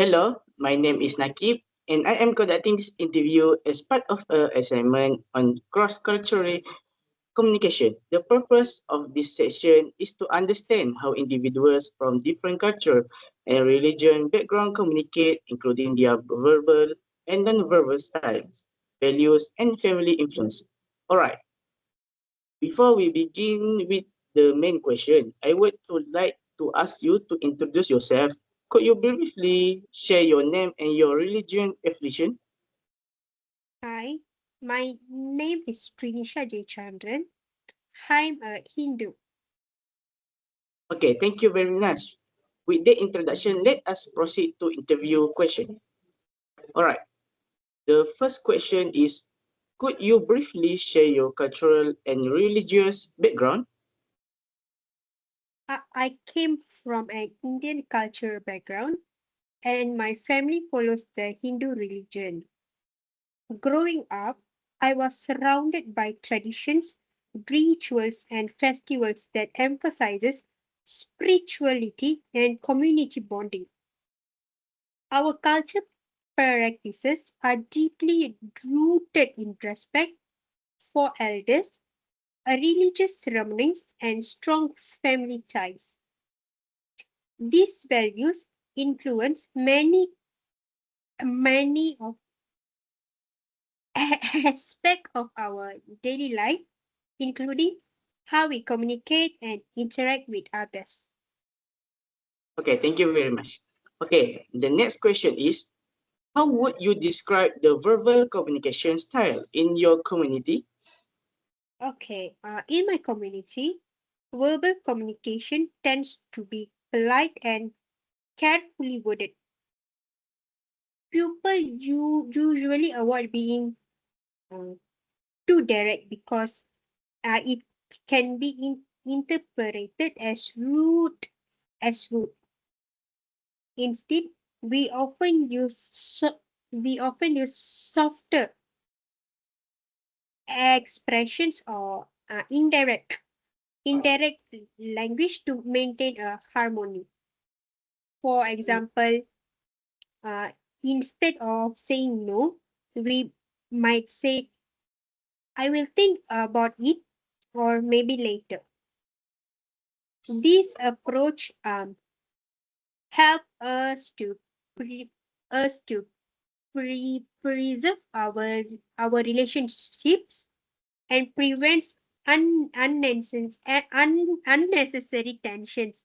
Hello, my name is Nakib, and I am conducting this interview as part of an assignment on cross-cultural communication. The purpose of this session is to understand how individuals from different culture and religion background communicate, including their verbal and non-verbal styles, values, and family influence. All right, before we begin with the main question, I would to like to ask you to introduce yourself. Could you briefly share your name and your religion affiliation? Hi, my name is Trinisha Jayachandran. I'm a Hindu. Okay, thank you very much. With the introduction, let us proceed to interview question. All right. The first question is, could you briefly share your cultural and religious background? I came from an Indian culture background and my family follows the Hindu religion. Growing up, I was surrounded by traditions, rituals, and festivals that emphasizes spirituality and community bonding. Our culture practices are deeply rooted in respect for elders, religious ceremonies, and strong family ties. These values influence many of aspects of our daily life, including how we communicate and interact with others. Okay, thank you very much. Okay, the next question is, how would you describe the verbal communication style in your community? Okay, in my community, verbal communication tends to be polite and carefully worded. People usually avoid being uh, too direct because it can be interpreted as rude. Instead, we often use softer expressions or indirect language to maintain a harmony. For example, uh, instead of saying no, we might say, "I will think about it," or maybe later. This approach help us to preserve our relationships and prevents unnecessary tensions.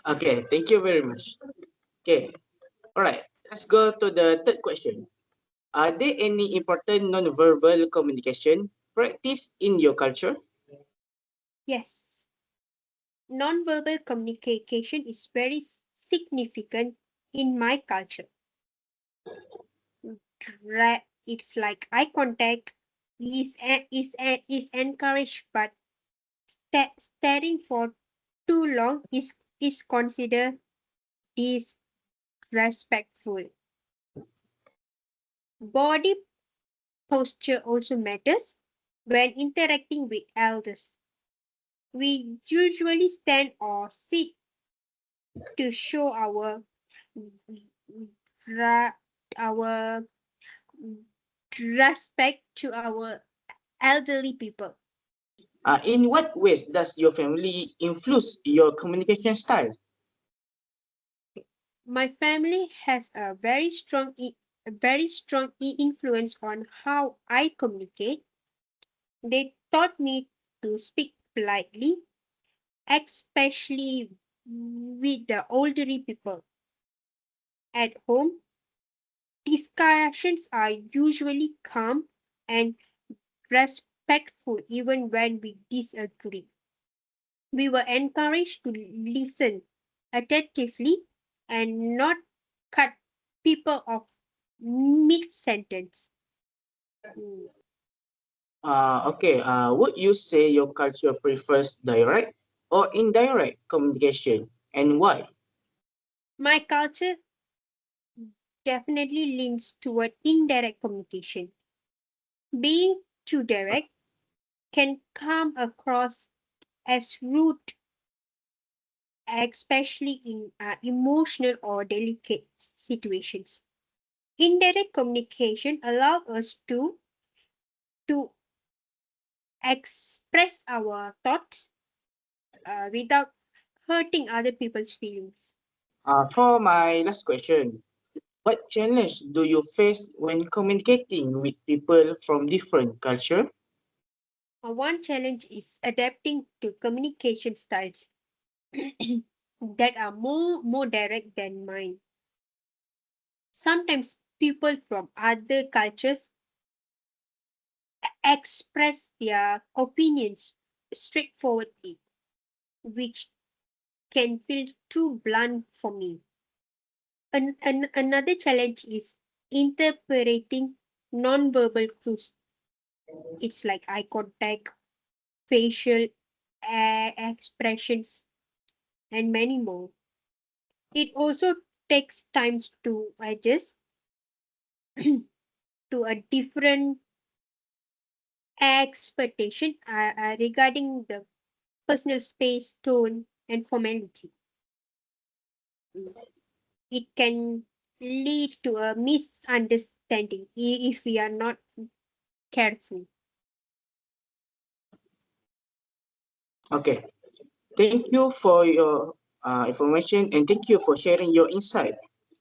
Okay, thank you very much. Okay, all right. Let's go to the third question. Are there any important non-verbal communication practice in your culture? Yes, nonverbal communication is very significant in my culture. It's like eye contact is encouraged, but staring for too long is considered disrespectful. Body posture also matters when interacting with elders. We usually stand or sit to show ra- our respect to our elderly people. In what ways does your family influence your communication style? My family has a very strong influence on how I communicate. They taught me to speak politely, especially with the elderly people. At home, discussions are usually calm and respectful even when we disagree. We were encouraged to listen attentively and not cut people off mid sentence. Okay, would you say your culture prefers direct or indirect communication and why? My culture definitely leans toward indirect communication. Being too direct can come across as rude especially in emotional or delicate situations. Indirect communication allows us to express our thoughts without hurting other people's feelings. For my last question, what challenge do you face when communicating with people from different culture? One challenge is adapting to communication styles that are more direct than mine. Sometimes people from other cultures express their opinions straightforwardly, which can feel too blunt for me. Another challenge is interpreting nonverbal cues. It's like eye contact, facial expressions, and many more. It also takes time to adjust to a different expectation regarding the personal space, tone, and formality. Mm. It can lead to a misunderstanding if we are not careful. Okay, thank you for your information and thank you for sharing your insight.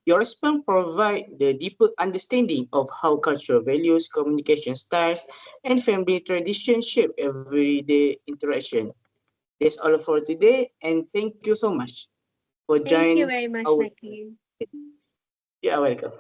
Your response provide the deeper understanding of how cultural values, communication styles, and family traditions shape everyday interaction. That's all for today, and thank you so much for Thank you joining very much, our. Naki. You are welcome.